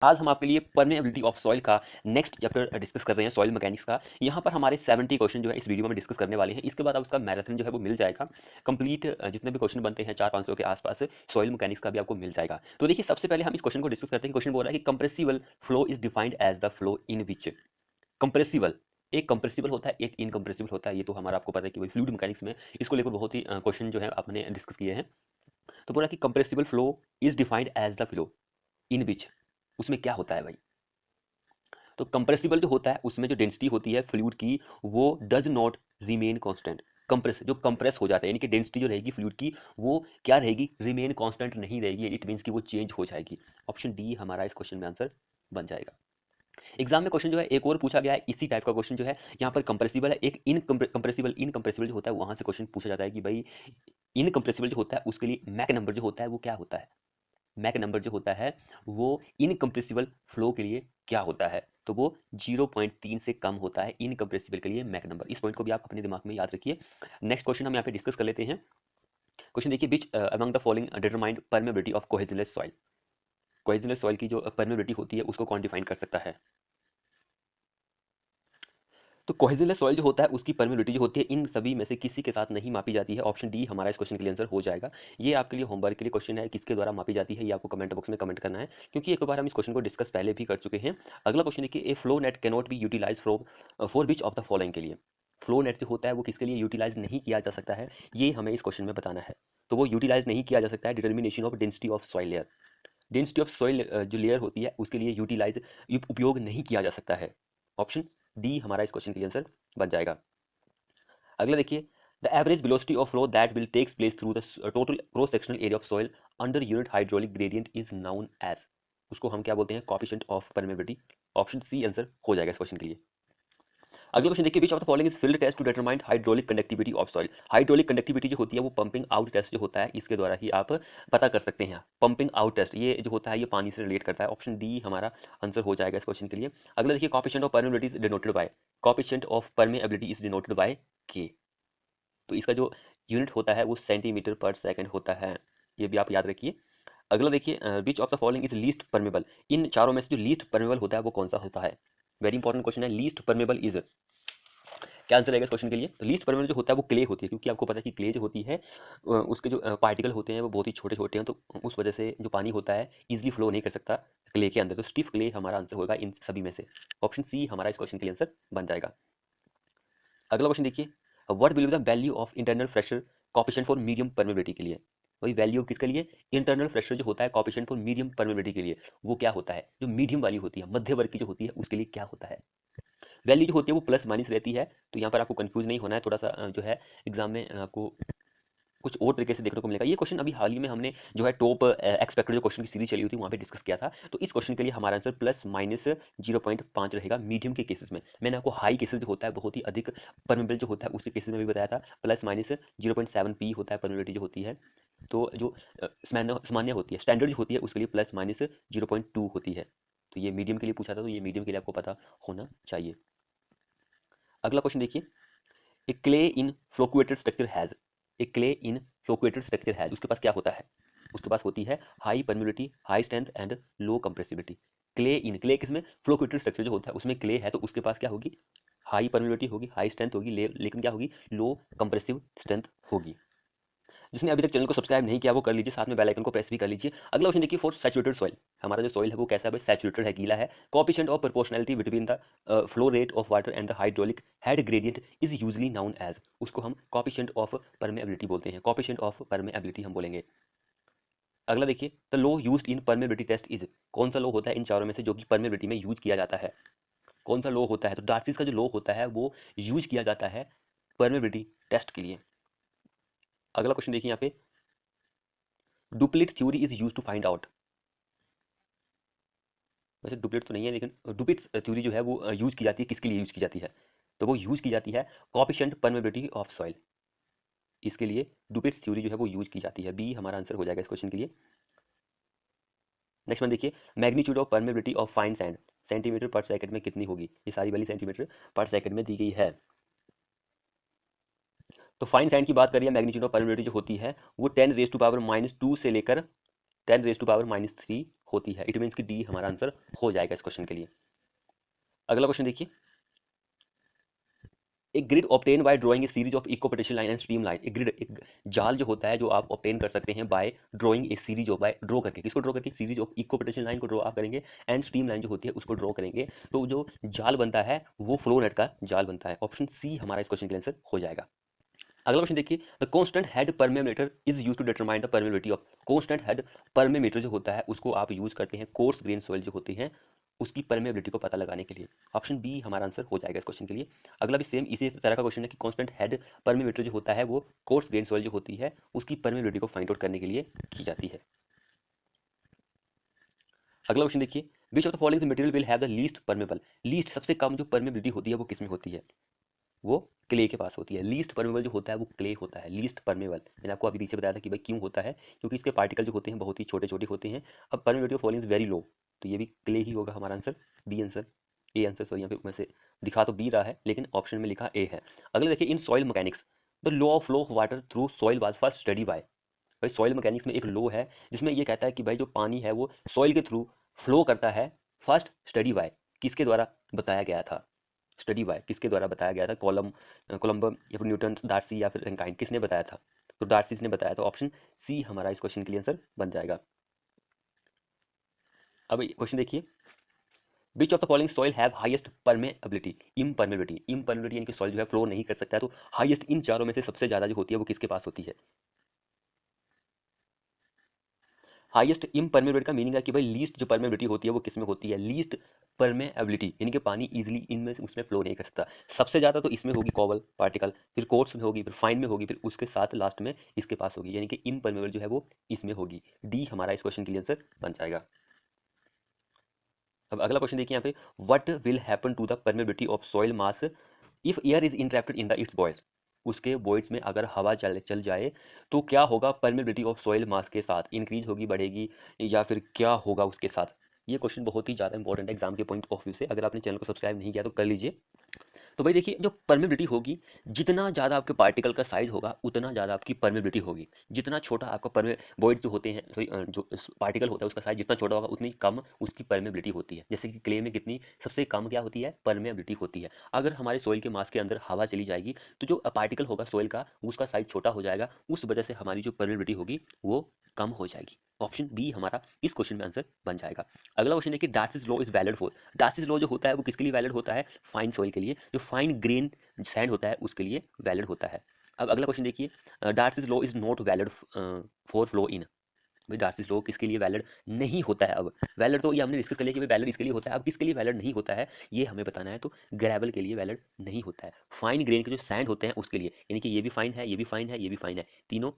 आज हम आपके लिए परमेबिलिटी ऑफ सॉइल का नेक्स्ट चैप्टर डिस्कस कर रहे हैं, सॉइल मैकेनिक्स का। यहाँ पर हमारे 70 क्वेश्चन जो है इस वीडियो में डिस्कस करने वाले हैं। इसके बाद आप उसका मैराथन जो है वो मिल जाएगा कंप्लीट। जितने भी क्वेश्चन बनते हैं 400-500 के आसपास सॉइल मैकेनिक्स का भी आपको मिल जाएगा। तो देखिए, सबसे पहले हम इस क्वेश्चन को डिस्कस करते हैं। क्वेश्चन बोल रहा है कि compressible flow is defined as the flow in which. Compressible, एक कंप्रेसिबल होता है, एक इनकंप्रेसिबल होता है। ये तो हमारा आपको पता है कि फ्लूइड मैकेनिक्स में इसको लेकर बहुत ही क्वेश्चन जो है आपने डिस्कस किए हैं। तो बोला कि compressible flow is defined as the flow in which, उसमें क्या होता है भाई। तो कंप्रेसिबल जो होता है उसमें जो डेंसिटी होती है फ्लूइड की वो does not remain constant. Compress जो कंप्रेस हो जाता है यानी कि डेंसिटी जो रहेगी फ्लूइड की वो क्या रहेगी, रिमेन कांस्टेंट नहीं रहेगी। इट मींस कि वो चेंज हो जाएगी। ऑप्शन डी हमारा इस क्वेश्चन में आंसर बन जाएगा। एग्जाम में क्वेश्चन जो है एक और पूछा गया है इसी टाइप का क्वेश्चन जो है यहाँ पर कंप्रेसिबल है, एक इनकंप्रेसिबल जो होता है वहां से क्वेश्चन पूछा जाता है कि भाई इनकंप्रेसिबल जो होता है उसके लिए मैक नंबर जो होता है वो क्या होता है। मैक नंबर जो होता है वो इनकंप्रेसिबल फ्लो के लिए क्या होता है, तो वो 0.3 से कम होता है इनकंप्रेसिबल के लिए मैक नंबर। इस पॉइंट को भी आप अपने दिमाग में याद रखिए। नेक्स्ट क्वेश्चन हम यहाँ पे डिस्कस कर लेते हैं। क्वेश्चन देखिए, which among the following determined permeability of cohesionless soil. Cohesionless soil की जो परमेबिलिटी होती है उसको कौन डिफाइन कर सकता है। तो कोहेजनलेस सॉइल जो होता है उसकी परमेबिलिटी जो होती है इन सभी में से किसी के साथ नहीं मापी जाती है। ऑप्शन डी हमारा इस क्वेश्चन के लिए आंसर हो जाएगा। ये आपके लिए होमवर्क के लिए क्वेश्चन है, किसके द्वारा मापी जाती है ये आपको कमेंट बॉक्स में कमेंट करना है, क्योंकि एक बार हम इस क्वेश्चन को डिस्कस पहले भी कर चुके हैं। अगला क्वेश्चन देखिए, a flow net cannot be utilize for which of the following के लिए। फ्लो नेट जो होता है वो किसके लिए यूटिलाइज नहीं किया जा सकता है, ये हमें इस क्वेश्चन में बताना है। तो वो यूटिलाइज नहीं किया जा सकता है determination of density of soil layer. Density of soil जो लेयर होती है उसके लिए यूटिलाइज उपयोग नहीं किया जा सकता है। ऑप्शन डी हमारा इस क्वेश्चन के लिए आंसर बन जाएगा। अगला देखिए, the average velocity of flow that will takes place through the total cross sectional area of soil under unit hydraulic gradient is known as. उसको हम क्या बोलते हैं, coefficient of permeability. Option C answer हो जाएगा इस क्वेश्चन के लिए। अगला क्वेश्चन देखिए, which of the following is field test to determine hydraulic conductivity of soil. Hydraulic conductivity जो होती है वो पंपिंग आउट टेस्ट जो होता है इसके द्वारा ही आप पता कर सकते हैं। पंपिंग आउट टेस्ट ये जो होता है ये पानी से रिलेट करता है। ऑप्शन डी हमारा आंसर हो जाएगा इस क्वेश्चन के लिए। अगला देखिए, coefficient of permeability is denoted by. Coefficient of permeability is denoted by के। तो इसका जो यूनिट होता है वो सेंटीमीटर पर सेकंड होता है, ये भी आप याद रखिए। अगला देखिए, which of the following is least permeable. इन चारों में से जो लीस्ट परमेबल होता है वो कौन सा होता है। वेरी इंपॉर्टेंट क्वेश्चन है, लीस्ट परमेबल इज, क्या आंसर रहेगा इस क्वेश्चन के लिए। तो लीस्ट परमेबल जो होता है वो क्ले होती है, क्योंकि आपको पता है कि क्ले जो होती है उसके जो पार्टिकल होते हैं वो बहुत ही छोटे छोटे हैं, तो उस वजह से जो पानी होता है इजिली फ्लो नहीं कर सकता क्ले के अंदर। तो स्टिफ क्ले हमारा आंसर होगा इन सभी में से। ऑप्शन सी हमारा इस क्वेश्चन के लिए आंसर बन जाएगा। अगला क्वेश्चन देखिए, what will be the value of internal pressure coefficient for medium permeability के लिए। वही वैल्यू किसके लिए, इंटरनल प्रेशर जो होता है कोएफिशिएंट फॉर मीडियम परमेबिलिटी के लिए वो क्या होता है। जो मीडियम वाली होती है, मध्य वर्ग की जो होती है उसके लिए क्या होता है। वैल्यू जो होती है वो प्लस माइनस रहती है। तो यहाँ पर आपको कंफ्यूज नहीं होना है, थोड़ा सा जो है एग्जाम में आपको कुछ और तरीके से देखने को मिलेगा। ये क्वेश्चन अभी हाल ही में हमने जो है टॉप एक्सपेक्टेड जो क्वेश्चन की सीरीज चली हुई थी वहाँ पे डिस्कस किया था। तो इस क्वेश्चन के लिए हमारा आंसर प्लस माइनस 0.5 रहेगा मीडियम के केसेस में। मैंने आपको हाई केसेस जो होता है बहुत ही अधिक परमेबल जो होता है उसके केसेस में भी बताया था, प्लस माइनस 0.7 पी होता है परमेबिलिटी जो होती है। तो जो सामान्य होती है, स्टैंडर्ड जो होती है उसके लिए प्लस माइनस 0.2 होती है। तो ये मीडियम के लिए पूछा था, तो ये मीडियम के लिए आपको पता होना चाहिए। अगला क्वेश्चन देखिए, a clay in flocculated structure has. A clay in flocculated structure has, उसके पास क्या होता है, उसके पास होती है high permeability, high strength and low compressibility. Clay in, clay किसमें, फ्लोक्युएटेड स्ट्रक्चर जो होता है उसमें क्ले है तो उसके पास क्या होगी, हाई परमेबिलिटी होगी, हाई स्ट्रेंथ होगी, लेकिन क्या होगी, लो कंप्रेसिव स्ट्रेंथ होगी। जिसने अभी तक चैनल को सब्सक्राइब नहीं किया वो कर लीजिए, साथ में बेल आइकन को प्रेस भी कर लीजिए। अगला क्वेश्चन देखिए, फॉर सैचुरेटेड सॉइल, हमारा जो सॉइल है वो कैसा है, सैचुरेटेड है, गीला है। Coefficient of proportionality between the flow rate of water and the hydraulic head gradient is usually known as. उसको हम कोएफिशिएंट ऑफ परमेबिलिटी बोलते हैं, कोएफिशिएंट ऑफ परमेबिलिटी हम बोलेंगे। अगला देखिए, the law used in permeability test is. कौन सा लो होता है इन चारों में से जो कि परमेबिलिटी में यूज किया जाता है, कौन सा लो होता है। तो डार्सिस का जो लो होता है वो यूज किया जाता है परमेबिलिटी टेस्ट के लिए। अगला क्वेश्चन देखिए यहाँ पे, Dupuit theory is use to find out. वैसे डुप्लीट तो नहीं है, लेकिन डुप्लीट थ्योरी जो है वो यूज की जाती है, किसके लिए यूज की जाती है, तो वो यूज की जाती है कोएफिशिएंट परमेबिलिटी ऑफ सॉइल। इसके लिए डुप्लीट थ्योरी जो है वो यूज की जाती है। बी हमारा आंसर हो जाएगा इस क्वेश्चन के लिए। नेक्स्ट वन देखिए, magnitude of permeability of fine sand centimetre पर सेकंड में कितनी होगी। ये सारी वैल्यू सेंटीमीटर पर सेकंड में दी गई है। तो फाइन सैंड की बात करिए, मैग्नीट्यूड ऑफ परमेबिलिटी जो होती है वो 10 रेज टू पावर -2 से लेकर 10 रेज टू पावर -3 होती है। इट मीन्स कि डी हमारा आंसर हो जाएगा इस क्वेश्चन के लिए। अगला क्वेश्चन देखिए, एक grid obtain bye drawing a series of equipotential line and stream line. एक ग्रिड, एक जाल जो होता है जो आप ऑब्टेन कर सकते हैं by drawing a series of, by draw करके, किसको ड्रॉ करके, सीरीज ऑफ इक्विपोटेंशियल लाइन को ड्रॉ आप करेंगे एंड स्ट्रीम लाइन जो होती है उसको ड्रॉ करेंगे, तो जो जाल बनता है वो फ्लो नेट का जाल बनता है। ऑप्शन सी हमारा इस क्वेश्चन के आंसर हो जाएगा। अगला क्वेश्चन देखिए, the constant head permeameter is used to determine the permeability of. Constant head permeameter जो होता है उसको आप यूज करते हैं कोर्स ग्रेन सॉइल जो होती है उसकी परमेबिलिटी को पता लगाने के लिए। ऑप्शन बी हमारा आंसर हो जाएगा इस क्वेश्चन के लिए। अगला भी सेम इसी तरह का क्वेश्चन है कि कांस्टेंट हेड परमीमीटर जो होता है वो कोर्स ग्रेन सॉइल जो होती है उसकी परमेबिलिटी को फाइंड आउट करने के लिए की जाती है। अगला क्वेश्चन देखिए, which of the following material will have the least permeable. Least सबसे कम जो परमेबिलिटी होती है वो किसमें होती है, वो क्ले के पास होती है। लीस्ट परमेबल जो होता है वो क्ले होता है, लीस्ट परमेबल। मैंने आपको अभी पीछे बताया था कि भाई क्यों होता है, क्योंकि इसके पार्टिकल जो होते हैं बहुत ही छोटे छोटे होते हैं। अब permeability of following is very low, तो ये भी क्ले ही होगा हमारा answer. B answer, A answer, sorry यहाँ पे वैसे दिखा तो बी रहा है लेकिन ऑप्शन में लिखा ए है। अगले देखिए, in soil mechanics the law of flow of water through soil was first study bye. भाई सॉइल मैकेनिक्स में एक लॉ है जिसमें ये कहता है कि भाई जो पानी है वो सॉइल के थ्रू फ्लो करता है, फर्स्ट स्टडी बाय किसके द्वारा बताया गया था, स्टडी बाय किसके द्वारा बताया गया था, कोलंबम या फिर न्यूटन, डार्सी या फिर रैंकाइन, किसने बताया था, तो डार्सी ने बताया। तो ऑप्शन सी हमारा इस क्वेश्चन के लिए आंसर बन जाएगा। अब क्वेश्चन देखिए, which of the following soil have highest permeability, इम्परमेबिलिटी। इम्परमेबिलिटी यानी कि सॉइल जो है फ्लो नहीं कर सकता है, तो हाईएस्ट इन चारों में से सबसे ज्यादा जो होती है वो किसके पास होती है। हाईएस्ट इम्परमेबिलिटी का मीनिंग है कि भाई लीस्ट जो परमेबिलिटी होती है वो किसमें होती है, लीस्ट परमेबिलिटी यानी कि पानी इजीली इनमें से उसमें फ्लो नहीं कर सकता। सबसे ज्यादा तो इसमें होगी कॉवल पार्टिकल, फिर कोर्स में होगी, फिर फाइन में होगी, फिर उसके साथ लास्ट में इसके पास होगी, यानी कि इम्परमेबल जो है वो इसमें होगी। डी हमारा इस क्वेश्चन के लिए आंसर बन जाएगा। अब अगला क्वेश्चन देखिए यहाँ पे, what will happen to the permeability of soil mass if air is interacted in the its voids. उसके बॉयड्स में अगर हवा चल जाए तो क्या होगा परमेबिलिटी ऑफ सॉइल मास के साथ, इंक्रीज होगी, बढ़ेगी, या फिर क्या होगा उसके साथ। ये क्वेश्चन बहुत ही ज़्यादा इंपॉर्टेंट है एग्जाम के पॉइंट ऑफ व्यू से। अगर आपने चैनल को सब्सक्राइब नहीं किया तो कर लीजिए। तो भाई देखिए, जो परमेबिलिटी होगी, जितना ज़्यादा आपके पार्टिकल का साइज होगा उतना ज़्यादा आपकी परमेबिलिटी होगी। जितना छोटा आपका बॉइड जो होते हैं, सॉरी जो पार्टिकल होता है उसका साइज जितना छोटा होगा उतनी कम उसकी परमेबिलिटी होती है। जैसे कि क्ले में कितनी सबसे कम क्या होती है, परमेबिलिटी होती है। अगर हमारे सोइल के मास के अंदर हवा चली जाएगी तो जो पार्टिकल होगा सोइल का उसका साइज छोटा हो जाएगा, उस वजह से हमारी जो परमेबिलिटी होगी वो कम हो जाएगी। ऑप्शन बी हमारा इस क्वेश्चन में आंसर बन जाएगा। अगला क्वेश्चन है कि Darcy's law is valid for. Darcy's law जो होता है वो किसके लिए वैलिड होता है, फाइन सॉइल के लिए, जो फाइन ग्रेन सैंड होता है उसके लिए वैलिड होता है। अब अगला क्वेश्चन देखिए, Darcy's law is not valid for flow in. भाई डार्सीज लॉ किसके लिए वैलिड नहीं होता है। अब वैलिड तो ये हमने डिस्कस कर लिया कि वैलिड इसके लिए होता है, अब किसके लिए वैलिड नहीं होता है ये हमें बताना है। तो ग्रेवल के लिए वैलिड नहीं होता है, फाइन ग्रेन के जो सैंड होते हैं उसके लिए, यानी कि ये भी फाइन है, ये भी फाइन है, ये भी फाइन है, तीनों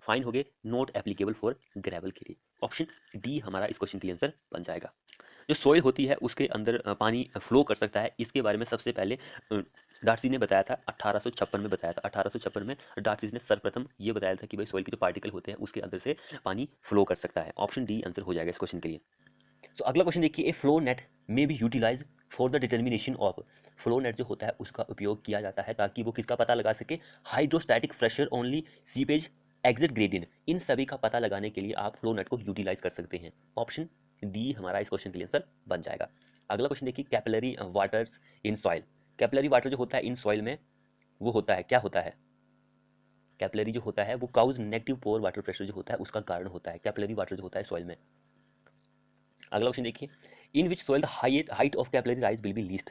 फाइन हो गए, नॉट एप्लीकेबल फॉर ग्रेवल के लिए। ऑप्शन डी हमारा इस क्वेश्चन के लिए आंसर बन जाएगा। जो सोइल होती है उसके अंदर पानी फ्लो कर सकता है, इसके बारे में सबसे पहले डार्सी ने बताया था 1856 में बताया था। 1856 में डार्सी ने सर्वप्रथम ये बताया था कि भाई सोइल के जो पार्टिकल होते हैं उसके अंदर से पानी फ्लो कर सकता है। ऑप्शन डी आंसर हो जाएगा इस क्वेश्चन के लिए। तो अगला क्वेश्चन देखिए, a flow net may be utilize for the determination of. Flow net जो होता है उसका उपयोग किया जाता है ताकि वो किसका पता लगा सके, hydrostatic pressure only, seepage, exit gradient, इन सभी का पता लगाने के लिए आप फ्लो नेट को यूटिलाइज कर सकते हैं। ऑप्शन डी हमारा इस क्वेश्चन के लिए आंसर बन जाएगा। अगला क्वेश्चन देखिए, capillary waters in soil. Capillary water जो होता है इन सॉइल में वो होता है, क्या होता है, कैपिलरी जो होता है वो काउज नेगेटिव पोर वाटर प्रेशर जो होता है उसका कारण होता है, कैपिलरी वाटर जो होता है सॉइल में। अगला क्वेश्चन देखिए, in which soil the height of capillary rise will be least.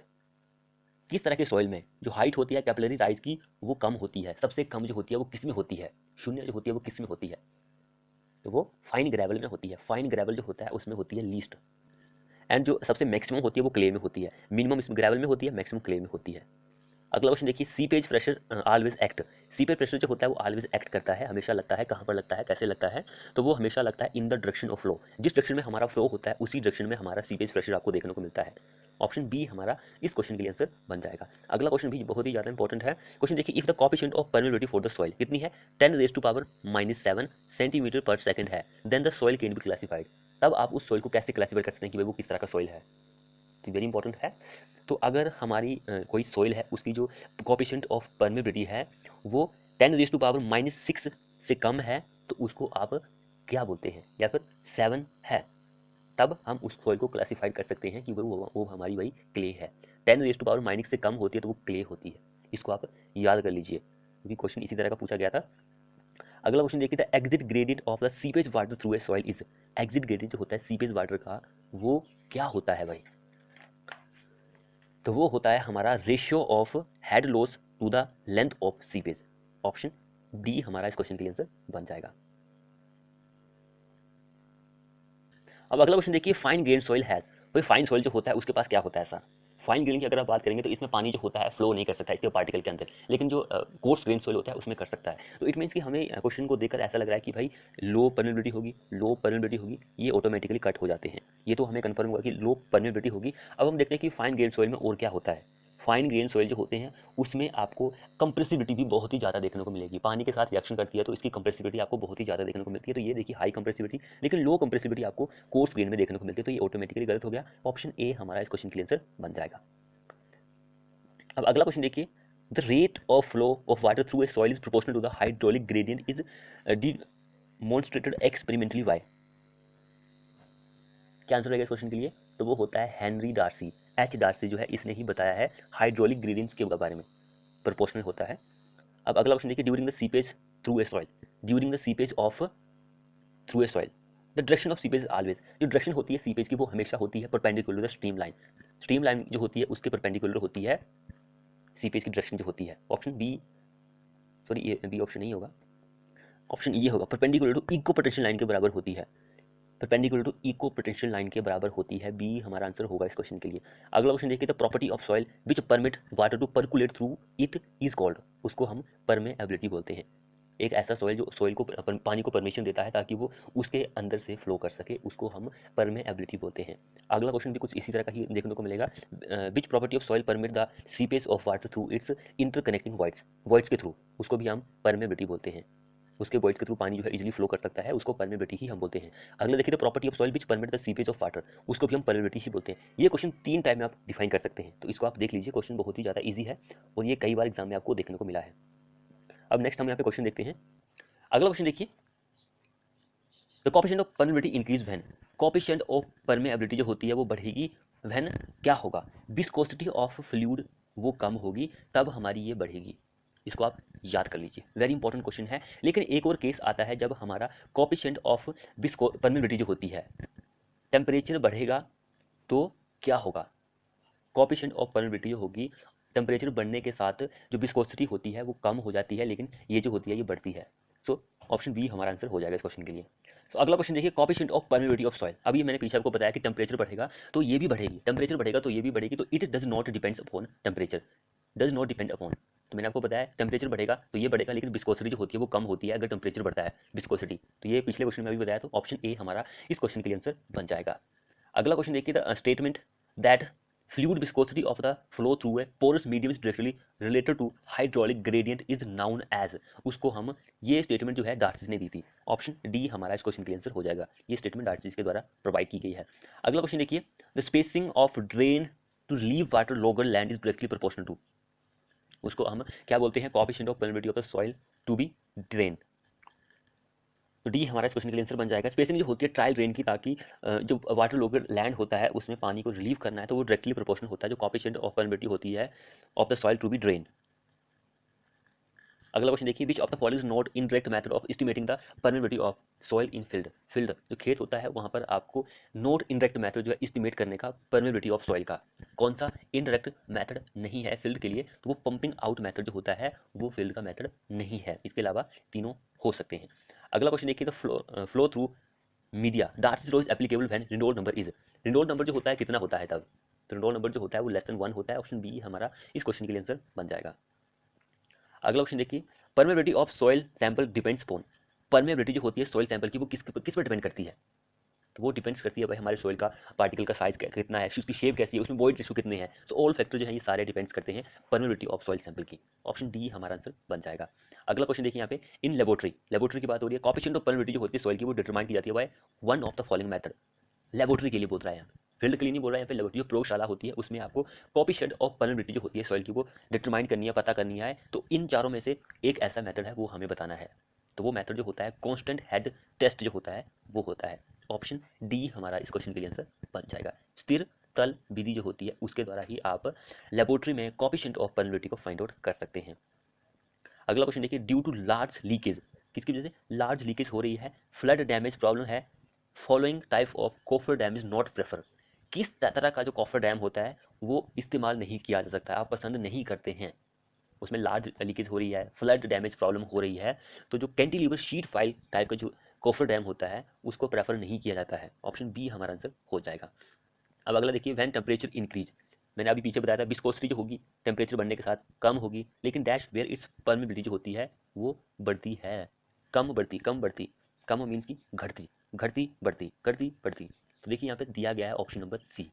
किस तरह के सॉइल में जो हाइट होती है कैपिलरी राइज की वो कम होती है, सबसे कम जो होती है वो किस में होती है, शून्य जो होती है वो किस में होती है, तो वो फाइन ग्रेवल में होती है। फाइन ग्रेवल जो होता है उसमें होती है लीस्ट, एंड जो सबसे मैक्सिमम होती है वो क्ले में होती है। मिनिमम इसमें ग्रेवल में होती है, मैक्सिमम क्ले में होती है। अगला क्वेश्चन देखिए, seepage pressure always act. Seepage pressure जो होता है वो ऑलवेज एक्ट करता है, हमेशा लगता है, कहाँ पर लगता है, कैसे लगता है, तो वो हमेशा लगता है in the direction of flow. जिस डायरेक्शन में हमारा फ्लो होता है उसी डायरेक्शन में हमारा सीपेज प्रेशर आपको देखने को मिलता है। ऑप्शन बी हमारा इस क्वेश्चन के लिए आंसर बन जाएगा। अगला क्वेश्चन भी बहुत ही ज्यादा इंपॉर्टेंट है। क्वेश्चन देखिए, if the coefficient of permeability for the soil कितनी है, 10⁻⁻7 सेंटीमीटर पर सेकंड है, then the soil can be classified. तब आप उस सॉइल को कैसे क्लासिफाई कर सकते हैं कि भाई वो किस तरह का सॉइल है, तो वेरी इंपॉर्टेंट है। तो अगर हमारी कोई सॉइल है उसकी जो कोएफिशिएंट ऑफ परमेबिलिटी है वो 10⁻⁻6 से कम है तो उसको आप क्या बोलते हैं, या फिर 7 है, तब हम उस सॉइल को क्लासिफाइड कर सकते हैं कि वो हमारी वही क्ले है। 10⁻⁻⁻⁰ से कम होती है तो वो क्ले होती है। इसको आप याद कर लीजिए क्योंकि क्वेश्चन इसी तरह का पूछा गया था। अगला क्वेश्चन देखिए, the exit gradient of the seepage water through a soil is. Exit gradient जो होता है सीपेज वाटर का वो क्या होता है भाई? तो वो होता है हमारा ratio of head loss to the length of seepage. Option D हमारा इस क्वेश्चन के आंसर बन जाएगा। अब अगला क्वेश्चन देखिए, फाइन ग्रेन सॉइल हैज। भाई फाइन सॉइल जो होता है उसके पास क्या होता है ऐसा? फाइन ग्रेन की अगर आप बात करेंगे तो इसमें पानी जो होता है फ्लो नहीं कर सकता इसके पार्टिकल के अंदर, लेकिन जो कोर्स ग्रेन सॉइल होता है उसमें कर सकता है। तो इट मीन्स कि हमें क्वेश्चन को देखकर ऐसा लग रहा है कि भाई लो परमेबिलिटी होगी, लो परमेबिलिटी होगी, ये ऑटोमेटिकली कट हो जाते हैं। ये तो हमें कंफर्म हुआ कि लो परमेबिलिटी होगी। अब हम देखते हैं कि फाइन ग्रेन सॉइल में और क्या होता है। फाइन ग्रेन सॉइल जो होते हैं उसमें आपको कंप्रेसिबिलिटी भी बहुत ही ज़्यादा देखने को मिलेगी। पानी के साथ रिएक्शन करती है तो इसकी कंप्रेसिबिलिटी आपको बहुत ही ज़्यादा देखने को मिलती है। तो ये देखिए हाई कंप्रेसिबिलिटी, लेकिन लो कंप्रेसिबिलिटी आपको कोर्स ग्रेन में देखने को मिलती है। तो ये ऑटोमेटिकली गलत हो गया। ऑप्शन ए हमारा इस क्वेश्चन के आंसर बन जाएगा। अब अगला क्वेश्चन देखिए, the rate of flow of water through a soil is proportional to the hydraulic gradient is demonstrated experimentally by. क्या आंसर रहेगा इस क्वेश्चन के लिए? तो वो होता है हेनरी डार्सी। एच डार्सी जो है इसने ही बताया है हाइड्रोलिक ग्रेडियंट्स के बारे में, प्रोपोर्शनल होता है। अब अगला क्वेश्चन देखिए, during the seepage through a soil, during the seepage of through a soil the direction of seepage always. जो डायरेक्शन होती है सीपेज की वो हमेशा होती है perpendicular to the stream line. Stream line जो होती है उसके परपेंडिकुलर होती है सीपेज की डायरेक्शन जो होती है। ऑप्शन बी, सॉरी ये बी ऑप्शन नहीं होगा, ऑप्शन ये होगा, परपेंडिकुलर टू इक्को पोटेंशियल लाइन के बराबर होती है। परपेंडिकुलर टू इक्को पोटेंशियल लाइन के बराबर होती है। बी हमारा आंसर होगा इस क्वेश्चन के लिए। अगला क्वेश्चन देखिए, the property of soil which permit water to percolate through it is called. उसको हम परमेएबिलिटी बोलते हैं। एक ऐसा सॉइल जो सॉइल को पानी को परमिशन देता है ताकि वो उसके अंदर से फ्लो कर सके, उसको हम परमेएबिलिटी बोलते हैं। अगला क्वेश्चन भी कुछ इसी तरह का ही देखने को मिलेगा, which property of soil permit the seepage of water through it's interconnecting voids. Voids के थ्रू, उसको भी हम परमेबिलिटी बोलते हैं। उसके वॉइड्स के थ्रू पानी जो है इजीली फ्लो कर सकता है, उसको परमेबिलिटी ही हम बोलते हैं। अगला देखिए, the property of soil which permit the seepage of water, उसको भी हम परमेबिलिटी ही बोलते हैं। ये क्वेश्चन 3 टाइप में आप डिफाइन कर सकते हैं, तो इसको आप देख लीजिए। क्वेश्चन बहुत ही ज़्यादा ईजी है और ये कई बार एग्जाम में आपको देखने को मिला है। अब नेक्स्ट हम यहाँ पे क्वेश्चन देखते हैं। अगला क्वेश्चन देखिए, the coefficient of permeability increase when. Coefficient of permeability जो होती है वो बढ़ेगी व्हेन, क्या होगा? विस्कोसिटी ऑफ फ्लूइड वो कम होगी तब हमारी ये बढ़ेगी। इसको आप याद कर लीजिए, वेरी इंपॉर्टेंट क्वेश्चन है। लेकिन एक और केस आता है जब हमारा कोएफिशिएंट ऑफ परमेबिलिटी जो होती है, टेम्परेचर बढ़ेगा तो क्या होगा? कोएफिशिएंट ऑफ परमेबिलिटी जो होगी, टेम्परेचर बढ़ने के साथ जो विस्कोसिटी होती है वो कम हो जाती है, लेकिन ये जो होती है ये बढ़ती है। सो ऑप्शन बी हमारा आंसर हो जाएगा इस क्वेश्चन के लिए। तो अगला क्वेश्चन देखिए, coefficient of permeability of soil. अभी मैंने पीछे आपको बताया कि टेम्परेचर बढ़ेगा तो ये भी बढ़ेगी, टेम्परेचर बढ़ेगा तो ये भी बढ़ेगी। तो it does not depends upon temperature, does not depend upon. तो मैंने आपको बताया टेम्परेचर बढ़ेगा तो ये बढ़ेगा, लेकिन विस्कोसिटी जो होती है वो कम होती है अगर टेम्परेचर बढ़ता है, विस्कोसिटी। तो ये पिछले क्वेश्चन में भी बताया, तो ऑप्शन ए हमारा इस क्वेश्चन के लिए आंसर बन जाएगा। अगला क्वेश्चन देखिए, the statement that fluid viscosity of the flow through a porous medium is directly related to hydraulic gradient is known as। उसको हम, ये स्टेटमेंट जो है डार्सी ने दी थी। ऑप्शन डी हमारा इस क्वेश्चन के आंसर हो जाएगा। ये स्टेटमेंट डार्सी के द्वारा प्रोवाइड की गई है। अगला क्वेश्चन देखिए, the spacing of drain to leave water lower land is directly proportional to. उसको हम क्या बोलते हैं? Coefficient of permeability of the soil to be drain. तो डी हमारा इस क्वेश्चन के लिए आंसर बन जाएगा। स्पेसिंग जो होती है ट्रायल ड्रेन की, ताकि जो वाटर लोअर लैंड होता है उसमें पानी को रिलीव करना है तो वो डायरेक्टली प्रोपोर्शनल होता है जो कोएफिशिएंट ऑफ परमेबिलिटी होती है of the soil to be drain. अगला क्वेश्चन देखिए, which of the following is not indirect method of estimating the permeability of soil in field. Field जो खेत होता है वहां पर आपको नॉट इनडायरेक्ट मेथड जो है एस्टिमेट करने का परमेबिलिटी ऑफ सॉइल का, कौन सा इनडायरेक्ट मेथड नहीं है फील्ड के लिए? तो वो पंपिंग आउट मेथड जो होता है वो फील्ड का मेथड नहीं है। इसके अलावा तीनों हो सकते हैं। अगला क्वेश्चन देखिए, the flow through media Darcy law is applicable when Reynolds number is. Reynolds number जो होता है कितना होता है तब? तो रेनॉल्ट नंबर जो होता है वो लेस देन 1 होता है। ऑप्शन बी हमारा इस क्वेश्चन के लिए आंसर बन जाएगा। अगला क्वेश्चन देखिए, permeability of soil sample depends upon. Permeability जो होती है सॉइल सैंपल की वो किस पर डिपेंड करती है? तो वो डिपेंड्स करती है भाई हमारे सॉइल का पार्टिकल का साइज कितना है, उसकी शेप कैसी है, उसमें वॉइड रेशियो कितने हैं। तो ऑल फैक्टर जो है ये सारे डिपेंड्स करते हैं परमेबिलिटी ऑफ सॉइल सैंपल की। ऑप्शन डी हमारा आंसर बन जाएगा। अगला क्वेश्चन देखिए यहाँ पे, इन लेबोरेटरी, लेबोरेटरी की बात हो रही है, कोएफिशिएंट ऑफ परमेबिलिटी जो होती है सॉइल की वो डिटरमाइन की जाती है by one of the following method. Laboratory के लिए बोल रहा है, फील्ड के लिए नहीं बोल रहा है यहाँ पे। लेबोरेटरी जो प्रयोगशाला होती है उसमें आपको कोएफिशिएंट ऑफ परमेबिलिटी जो होती है सॉइल की वो डिटरमाइन करनी है, पता करनी है। तो इन चारों में से एक ऐसा मेथड है वो हमें बताना है। तो वो मेथड जो होता है कांस्टेंट हेड टेस्ट जो होता है वो होता है। ऑप्शन डी हमारा इस क्वेश्चन के लिए आंसर बन जाएगा। स्थिर तल विधि जो होती है उसके द्वारा ही आप लेबोरेटरी में कोएफिशिएंट ऑफ परमेबिलिटी को फाइंड आउट कर सकते हैं। अगला क्वेश्चन देखिए, ड्यू टू लार्ज लीकेज, किसकी वजह से लार्ज लीकेज हो रही है, फ्लड डैमेज प्रॉब्लम है, following type of coffer dam is not prefer, किस तरह का जो कॉफर डैम होता है वो इस्तेमाल नहीं किया जा सकता, आप पसंद नहीं करते हैं, उसमें लार्ज लीकेज हो रही है, फ्लड डैमेज प्रॉब्लम हो रही है, तो जो कैंटिलीवर शीट फाइल टाइप का जो कॉफर डैम होता है उसको प्रेफर नहीं किया जाता है। ऑप्शन बी हमारा आंसर हो जाएगा। अब अगला देखिए, व्हेन टेम्परेचर इंक्रीज, मैंने अभी पीछे बताया था विस्कोसिटी जो होगी टेम्परेचर बढ़ने के साथ कम होगी, लेकिन डैश वेयर इट्स परमेबिलिटी जो होती है वो बढ़ती है, कम बढ़ती, कम बढ़ती, कम मीन्स की घटती, घटती बढ़ती, घटती बढ़ती। तो देखिए यहाँ पे दिया गया है ऑप्शन नंबर सी,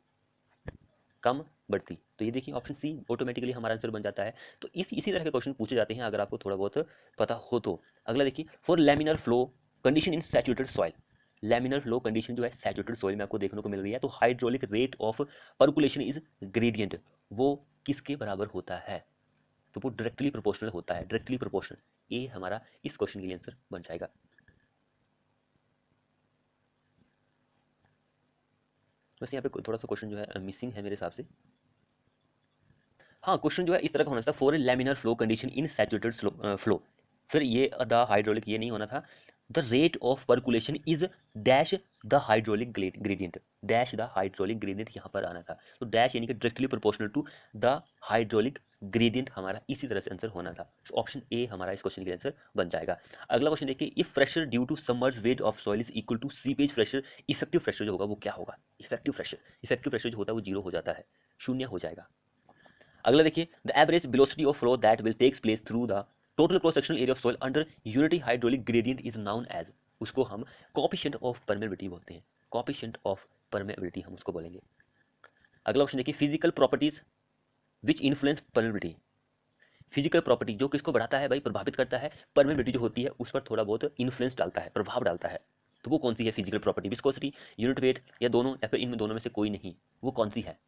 कम बढ़ती, तो ये देखिए ऑप्शन सी ऑटोमेटिकली हमारा आंसर बन जाता है। तो इसी तरह के क्वेश्चन पूछे जाते हैं अगर आपको थोड़ा बहुत पता हो तो। अगला देखिए, for laminar flow condition in saturated soil, laminar flow condition जो है सैचुरेटेड सॉइल में आपको देखने को मिल रही है, तो hydraulic rate of percolation is gradient, वो किसके बराबर होता है, तो वो डायरेक्टली प्रोपोर्शनल होता है, डायरेक्टली प्रोपोर्शनल। ए हमारा इस क्वेश्चन के लिए आंसर बन जाएगा। बस यहाँ पे थोड़ा सा क्वेश्चन जो है मिसिंग है मेरे हिसाब से। हाँ, क्वेश्चन जो है इस तरह का होना था, for a laminar flow condition in saturated flow, फिर ये द हाइड्रोलिक ये नहीं होना था, the rate of percolation is dash the hydraulic gradient, dash the hydraulic gradient यहाँ पर आना था, तो डैश यानी कि directly proportional to the hydraulic gradient हमारा इसी तरह से आंसर होना था। ऑप्शन ए हमारा इस क्वेश्चन का आंसर बन जाएगा। अगला क्वेश्चन देखिए, if pressure due to submerge weight of soil is equal to seepage pressure, effective pressure जो होगा वो क्या होगा, इफेक्टिव प्रेशर जो होता है वो जीरो हो जाता है, शून्य हो जाएगा। अगला देखिए, the average velocity of flow that will takes place through the total cross sectional area of soil under unity hydraulic gradient is known as, उसको हम कोएफिशिएंट ऑफ परमेबिलिटी बोलते हैं, कोएफिशिएंट ऑफ परमेबिलिटी हम उसको बोलेंगे। अगला क्वेश्चन देखिए, physical properties which influence permeability, physical property जो किसको बढ़ाता है भाई, प्रभावित करता है, परमेबिलिटी जो होती है उस पर थोड़ा बहुत इन्फ्लुएंस डालता है, प्रभाव डालता है, तो वो कौन सी है physical property, viscosity, unit weight, या दोनों, या फिर इनमें दोनों में से कोई नहीं, वो कौन सी है,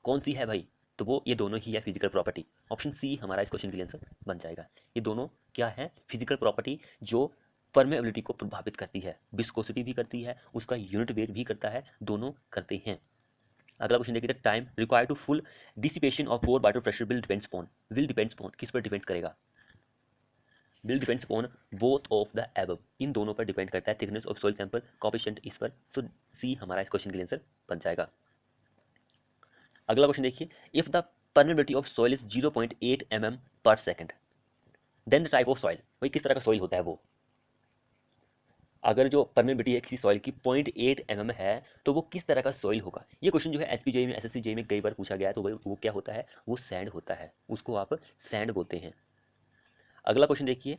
कौन सी है भाई, तो वो ये दोनों ही है फिजिकल प्रॉपर्टी। ऑप्शन सी हमारा इस क्वेश्चन के लिए आंसर बन जाएगा। ये दोनों क्या है, फिजिकल प्रॉपर्टी जो परमेबिलिटी को प्रभावित करती है, विस्कोसिटी भी करती है, उसका यूनिट वेट भी करता है, दोनों करते हैं। अगला क्वेश्चन देखिए, time require to full dissipation of pore water pressure will depends upon, किस पर डिपेंड करेगा, will depends upon both of the above, इन दोनों पर डिपेंड करता है, thickness of soil sample, coefficient इस पर, तो सी हमारा इस क्वेश्चन के लिए आंसर बन जाएगा। अगला क्वेश्चन देखिए, if the permeability of soil is 0.8 mm पर second, then the type of soil, भाई किस तरह का सॉइल होता है वो, अगर जो परमेबिलिटी है किसी सॉइल की 0.8 mm है तो वो किस तरह का सॉइल होगा। ये क्वेश्चन जो है एचपीजेई में, एसएससी में कई बार पूछा गया है, तो वो क्या होता है, वो सैंड होता है, उसको आप सैंड बोलते हैं। अगला क्वेश्चन देखिए,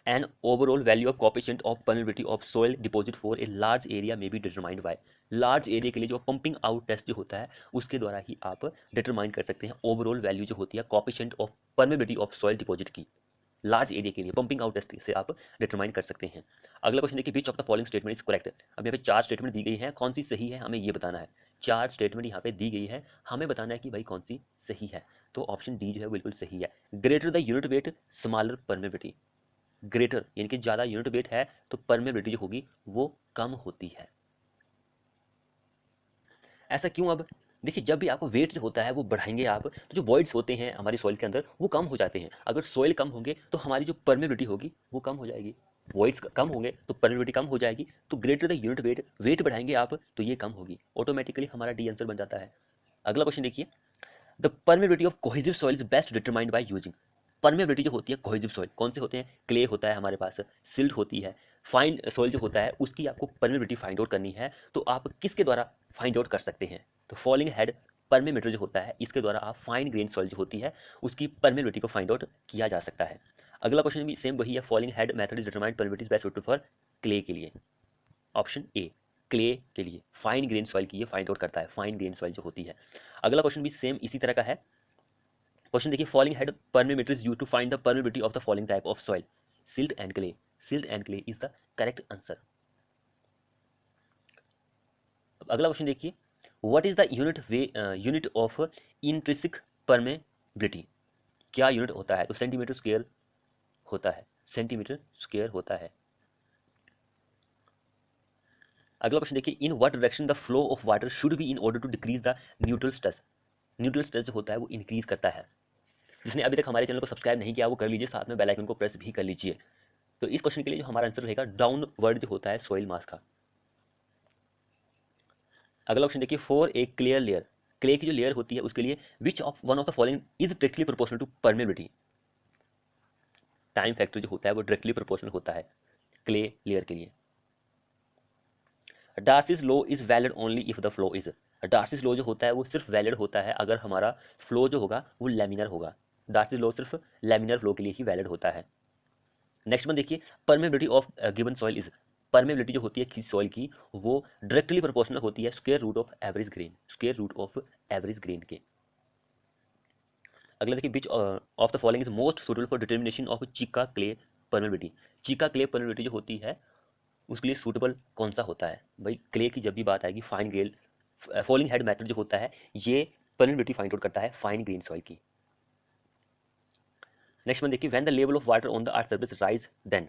an overall value of coefficient of permeability of soil deposit for a large area may be determined by, large area के लिए जो पंपिंग आउट टेस्ट जो होता है उसके द्वारा ही आप डिटरमाइन कर सकते हैं ओवरऑल वैल्यू जो होती है coefficient of permeability of soil deposit की, लार्ज एरिया के लिए पंपिंग आउट टेस्ट से आप डिटरमाइन कर सकते हैं। अगला क्वेश्चन देखिए, which of the following statement is correct, अब यहाँ पे 4 स्टेटमेंट दी गई है, कौन सी सही है हमें ये बताना है, 4 स्टेटमेंट यहाँ पे दी गई है, हमें बताना है कि भाई कौन सी सही है, तो ऑप्शन डी जो है बिल्कुल सही है। Greater the unit wait smaller permeability, greater यानी कि ज्यादा यूनिट वेट है तो परमेबिलिटी जो होगी वो कम होती है। ऐसा क्यों, अब देखिए जब भी आपको वेट जो होता है वो बढ़ाएंगे आप, तो जो वॉइड्स होते हैं हमारी सॉइल के अंदर वो कम हो जाते हैं, अगर सॉइल कम होंगे तो हमारी जो परमेबिलिटी होगी वो कम हो जाएगी, वॉइड्स कम होंगे तो परमेबिलिटी कम हो जाएगी, तो greater the unit weight, weight बढ़ाएंगे आप तो ये कम होगी, ऑटोमेटिकली हमारा डी आंसर बन जाता है। अगला क्वेश्चन देखिए, the permeability of cohesive soil is best determined by using, permeability जो होती है कोहेसिव सॉइल कौन से होते हैं, क्ले होता है हमारे पास, सिल्ट होती है, फाइन सॉइल जो होता है उसकी आपको परमेबिलिटी फाइंड आउट करनी है, तो आप किसके द्वारा फाइंड आउट कर सकते हैं, तो फॉलिंग हेड परमेमीटर जो होता है इसके द्वारा आप फाइन ग्रेन सॉइल जो होती है उसकी परमेबिलिटी को फाइंड आउट किया जा सकता है। अगला क्वेश्चन भी सेम वही है, falling head method is determined permeability best suited for clay के लिए, ऑप्शन ए क्ले के लिए फाइन ग्रेन सॉइल की ये फाइंड आउट करता है, फाइन ग्रेन सॉइल जो होती है। अगला क्वेश्चन भी सेम इसी तरह का है, क्वेश्चन देखिए, falling head permeameter is used to find the permeability of the following type of soil, silt and clay, silt and clay is the correct answer. अगला क्वेश्चन देखिए, what is the unit of intrinsic permeability, क्या unit होता है, तो centimetre square होता है, centimetre square होता है। अगला क्वेश्चन देखिए, in what direction the flow of water should be in order to decrease the neutral stress. Neutral stress जो होता है वो इंक्रीज करता है। जिसने अभी तक हमारे चैनल को सब्सक्राइब नहीं किया वो कर लीजिए, साथ में बेल आइकन को प्रेस भी कर लीजिए। तो इस क्वेश्चन के लिए जो हमारा आंसर रहेगा डाउनवर्ड जो होता है सॉइल मास का। अगला क्वेश्चन देखिए, for a clear layer, clay की जो लेयर होती है उसके लिए which of one of the following is directly proportional to permeability. Time factor जो होता है वो डायरेक्टली प्रोपोर्शनल होता है क्ले लेयर के लिए। Darcy's law is valid only if the flow is, Darcy's law जो होता है वो सिर्फ वैलिड होता है अगर हमारा फ्लो जो होगा वो लैमिनर होगा। डार्सीज लॉ सिर्फ लैमिनर फ्लो के लिए ही वैलिड होता है। नेक्स्ट वन देखिए, permeability of given soil is, permeability जो होती है किसी सॉइल की वो डायरेक्टली प्रोपोर्शनल होती है square root of average grain, square root of average grain के। अगला देखिए, which of the following is most suitable for determination of चीका क्ले परमेबिलिटी। चीका क्ले परमेबिलिटी जो होती है उसके लिए सूटेबल कौन सा होता है भाई। क्ले की जब भी बात आएगी, fine grain falling head method जो होता है ये परमेबिलिटी फाइंड आउट करता है फाइन ग्रेन सॉइल की। नेक्स्ट वन देखिए, when the level of water on the earth surface rise then,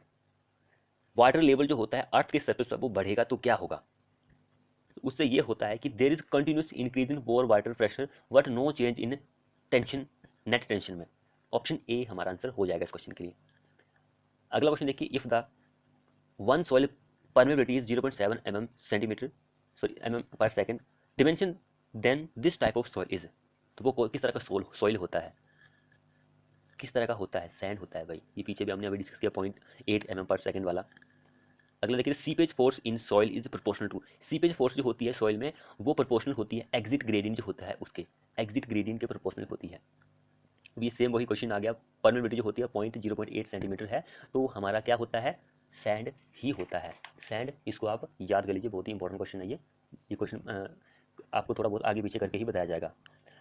water level जो होता है अर्थ के सरफेस पर वो बढ़ेगा तो क्या होगा। उससे ये होता है कि there is continuous increase in pore water pressure but no change in tension, net tension में। ऑप्शन ए हमारा आंसर हो जाएगा इस क्वेश्चन के लिए। अगला क्वेश्चन देखिए, if the one soil permeability is 0.7 mm centimetre sorry mm पर second dimension, then this type of soil is, तो वो किस तरह का सॉइल होता है, किस तरह का होता है। सैंड होता है भाई, ये पीछे भी हमने अभी डिस्कस किया 0.8 mm पर सेकंड वाला। अगला देखिए, seepage force in soil is proportional to, seepage force जो होती है सॉइल में वो प्रोपोर्शनल होती है एग्जिट ग्रेडियंट जो होता है उसके, एग्जिट ग्रेडियंट के प्रोपोर्शनल होती है। ये सेम वही क्वेश्चन आ गया, परमेबिलिटी जो होती है 0.8 सेंटीमीटर है तो हमारा क्या होता है, सैंड ही होता है। सैंड, इसको आप याद कर लीजिए, बहुत ही इंपॉर्टेंट क्वेश्चन है ये क्वेश्चन आपको थोड़ा बहुत आगे पीछे करके ही बताया जाएगा।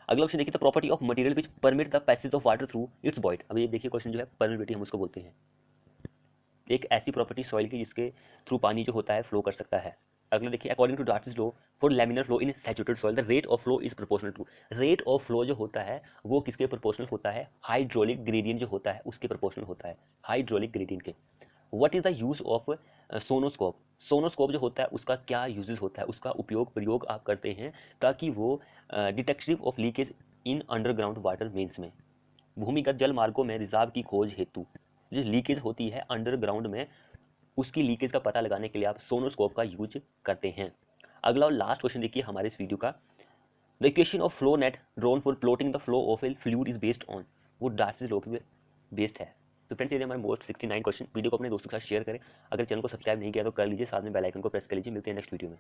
अगला क्वेश्चन देखिए, the property of material which permit the passage of water through it's void. अब ये देखिए क्वेश्चन जो है परमिबिलिटी हम उसको बोलते हैं, एक ऐसी प्रॉपर्टी सॉइल की जिसके थ्रू पानी जो होता है फ्लो कर सकता है। अगला देखिए, according to Darcy's law for laminar flow in saturated soil the rate of flow is proportional to, rate of flow जो होता है वो किसके प्रोपोर्शनल होता है, हाइड्रोलिक ग्रेडियंट जो होता है उसके प्रोपोर्शनल होता है, हाइड्रोलिक ग्रेडियंट के। What is the use of sonoscope, sonoscope जो होता है उसका क्या यूजेस होता है, उसका उपयोग प्रयोग आप करते हैं ताकि वो detective of leakage in underground water mains में, भूमिगत जल मार्गों में रिजार्व की खोज हेतु जो लीकेज होती है अंडरग्राउंड में उसकी लीकेज का पता लगाने के लिए आप सोनोस्कोप का यूज करते हैं। अगला और लास्ट क्वेश्चन देखिए हमारे इस वीडियो का, the equation of flow net drone for plotting the flow of A fluid is based on, वो डार्सी लॉ पे बेस्ड है। तो फ्रेंड्स, ये हमारे मोस्ट 69 क्वेश्चन, वीडियो को अपने दोस्तों के साथ शेयर करें। अगर चैनल को सब्सक्राइब नहीं किया तो कर लीजिए, साथ में बेल आइकन को प्रेस कर लीजिए। मिलते हैं नेक्स्ट वीडियो में।